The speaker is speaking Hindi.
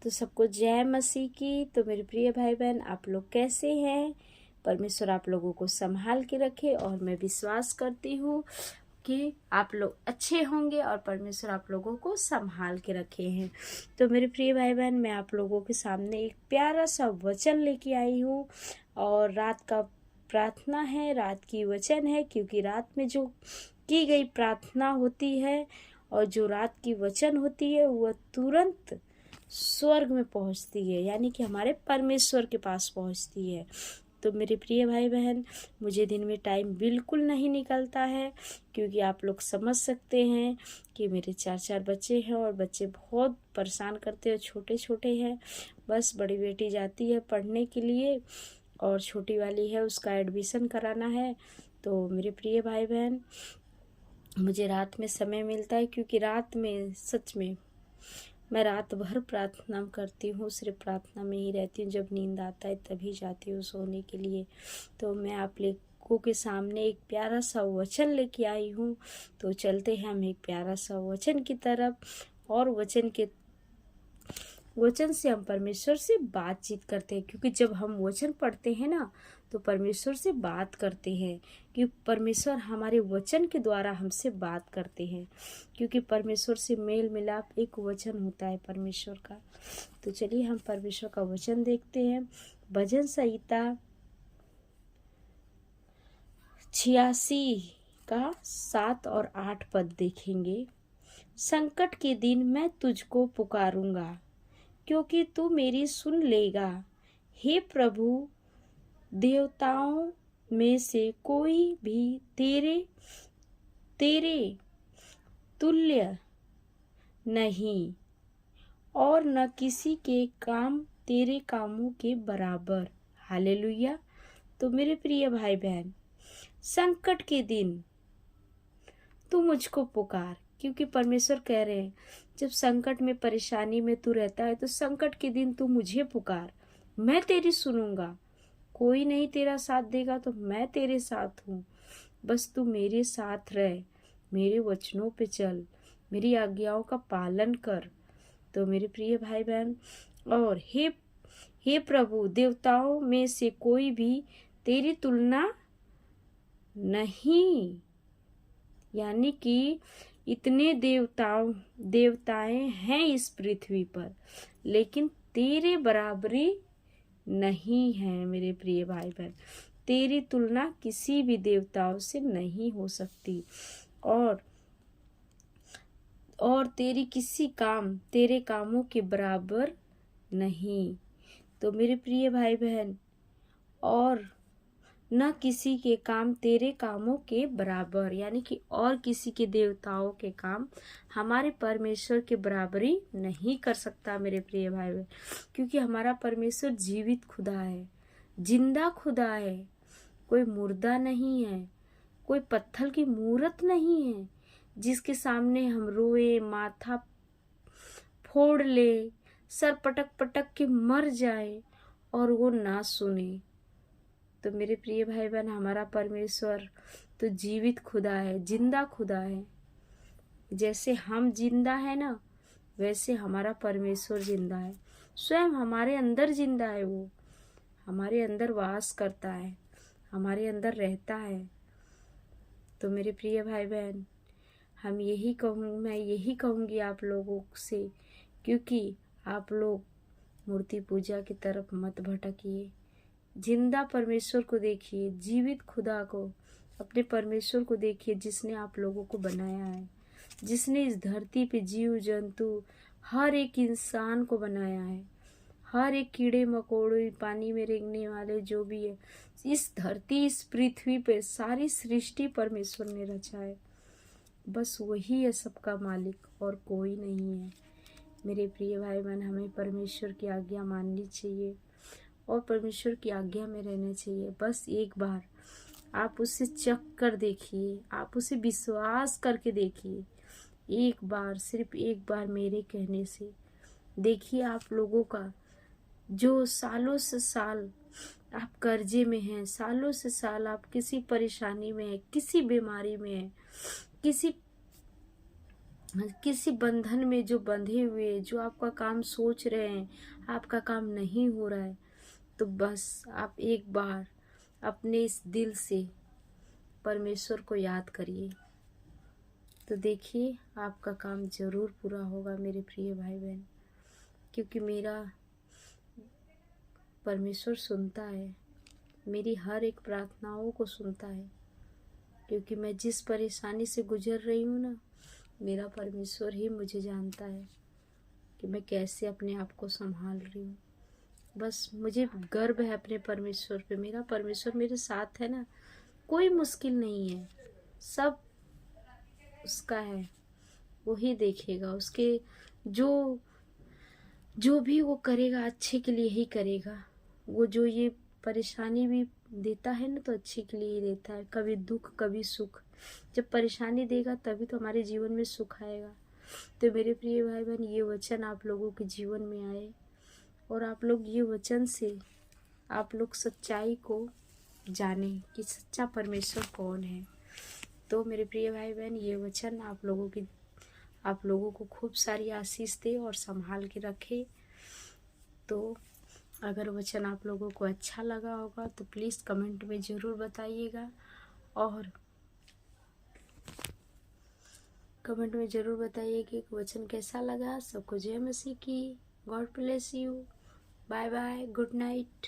तो सबको जय मसीह की। तो मेरे प्रिय भाई बहन, आप लोग कैसे हैं? परमेश्वर आप लोगों को संभाल के रखे और मैं विश्वास करती हूँ कि आप लोग अच्छे होंगे और परमेश्वर आप लोगों को संभाल के रखे हैं। तो मेरे प्रिय भाई बहन, मैं आप लोगों के सामने एक प्यारा सा वचन लेके आई हूँ और रात का प्रार्थना है, रात की वचन है, क्योंकि रात में जो की गई प्रार्थना होती है और जो रात की वचन होती है वह तुरंत स्वर्ग में पहुंचती है, यानी कि हमारे परमेश्वर के पास पहुंचती है। तो मेरे प्रिय भाई बहन, मुझे दिन में टाइम बिल्कुल नहीं निकलता है, क्योंकि आप लोग समझ सकते हैं कि मेरे 4 बच्चे हैं और बच्चे बहुत परेशान करते हैं, छोटे छोटे हैं। बस बड़ी बेटी जाती है पढ़ने के लिए और छोटी वाली है, उसका एडमिशन कराना है। तो मेरे प्रिय भाई बहन, मुझे रात में समय मिलता है, क्योंकि रात में सच में मैं रात भर प्रार्थना करती हूँ, सिर्फ प्रार्थना में ही रहती हूँ। जब नींद आता है तभी जाती हूँ सोने के लिए। तो मैं आप लोगों के सामने एक प्यारा सा वचन लेके आई हूँ। तो चलते हैं हम एक प्यारा सा वचन की तरफ, और वचन से हम परमेश्वर से बातचीत करते हैं, क्योंकि जब हम वचन पढ़ते हैं ना तो परमेश्वर से बात करते हैं, कि परमेश्वर हमारे वचन के द्वारा हमसे बात करते हैं, क्योंकि परमेश्वर से मेल मिलाप एक वचन होता है परमेश्वर का। तो चलिए हम परमेश्वर का वचन देखते हैं। भजन संहिता 86 का 7 और 8 पद देखेंगे। संकट के दिन मैं तुझको पुकारूंगा, क्योंकि तू मेरी सुन लेगा। हे प्रभु, देवताओं में से कोई भी तेरे तुल्य नहीं, और न किसी के काम तेरे कामों के बराबर। हालेलुया। तो मेरे प्रिय भाई बहन, संकट के दिन तू मुझको पुकार, क्योंकि परमेश्वर कह रहे हैं जब संकट में परेशानी में तू रहता है तो संकट के दिन तू मुझे पुकार, मैं तेरी सुनूंगा। कोई नहीं तेरा साथ देगा तो मैं तेरे साथ हूँ। बस तू मेरे साथ रह, मेरे वचनों पे चल, मेरी आज्ञाओं का पालन कर। तो मेरे प्रिय भाई बहन, और हे प्रभु, देवताओं में से कोई भी तेरी तुलना नहीं, यानी कि इतने देवताएं हैं इस पृथ्वी पर, लेकिन तेरे बराबरी नहीं है। मेरे प्रिय भाई बहन, तेरी तुलना किसी भी देवताओं से नहीं हो सकती, और तेरे कामों के बराबर नहीं। तो मेरे प्रिय भाई बहन, और न किसी के काम तेरे कामों के बराबर, यानी कि और किसी के देवताओं के काम हमारे परमेश्वर के बराबरी नहीं कर सकता। मेरे प्रिय भाई बहन, क्योंकि हमारा परमेश्वर जीवित खुदा है, जिंदा खुदा है, कोई मुर्दा नहीं है, कोई पत्थर की मूरत नहीं है जिसके सामने हम रोए, माथा फोड़ ले, सर पटक पटक के मर जाए और वो ना सुने। तो मेरे प्रिय भाई बहन, हमारा परमेश्वर तो जीवित खुदा है, जिंदा खुदा है। जैसे हम जिंदा है ना, वैसे हमारा परमेश्वर जिंदा है, स्वयं हमारे अंदर जिंदा है। वो हमारे अंदर वास करता है, हमारे अंदर रहता है। तो मेरे प्रिय भाई बहन, मैं यही कहूँगी आप लोगों से, क्योंकि आप लोग मूर्ति पूजा की तरफ मत भटकिए, जिंदा परमेश्वर को देखिए, जीवित खुदा को, अपने परमेश्वर को देखिए, जिसने आप लोगों को बनाया है, जिसने इस धरती पे जीव जंतु हर एक इंसान को बनाया है, हर एक कीड़े मकोड़े, पानी में रेंगने वाले जो भी है, इस धरती, इस पृथ्वी पे सारी सृष्टि परमेश्वर ने रचा है। बस वही है सबका मालिक और कोई नहीं है। मेरे प्रिय भाई बहन, हमें परमेश्वर की आज्ञा माननी चाहिए और परमेश्वर की आज्ञा में रहना चाहिए। बस एक बार आप उसे चख कर देखिए, आप उसे विश्वास करके देखिए, एक बार, सिर्फ एक बार मेरे कहने से देखिए आप लोगों का, जो सालों से साल आप कर्जे में हैं, सालों से साल आप किसी परेशानी में हैं, किसी बीमारी में हैं, किसी किसी बंधन में जो बंधे हुए, जो आपका काम सोच रहे हैं, आपका काम नहीं हो रहा है, तो बस आप एक बार अपने इस दिल से परमेश्वर को याद करिए, तो देखिए आपका काम ज़रूर पूरा होगा मेरे प्रिय भाई बहन। क्योंकि मेरा परमेश्वर सुनता है, मेरी हर एक प्रार्थनाओं को सुनता है। क्योंकि मैं जिस परेशानी से गुजर रही हूँ ना, मेरा परमेश्वर ही मुझे जानता है कि मैं कैसे अपने आप को संभाल रही हूँ। बस मुझे गर्व है अपने परमेश्वर पे। मेरा परमेश्वर मेरे साथ है ना, कोई मुश्किल नहीं है, सब उसका है, वही देखेगा। उसके जो जो भी वो करेगा अच्छे के लिए ही करेगा। वो जो ये परेशानी भी देता है ना, तो अच्छे के लिए ही देता है। कभी दुख कभी सुख। जब परेशानी देगा तभी तो हमारे जीवन में सुख आएगा। तो मेरे प्रिय भाई बहन, ये वचन आप लोगों के जीवन में आए और आप लोग ये वचन से आप लोग सच्चाई को जाने कि सच्चा परमेश्वर कौन है। तो मेरे प्रिय भाई बहन, ये वचन आप लोगों को खूब सारी आशीष दे और संभाल के रखे। तो अगर वचन आप लोगों को अच्छा लगा होगा तो प्लीज़ कमेंट में ज़रूर बताइएगा, और कमेंट में ज़रूर बताइए कि वचन कैसा लगा। सबको जय मसीह की। God bless you. Bye bye, good night.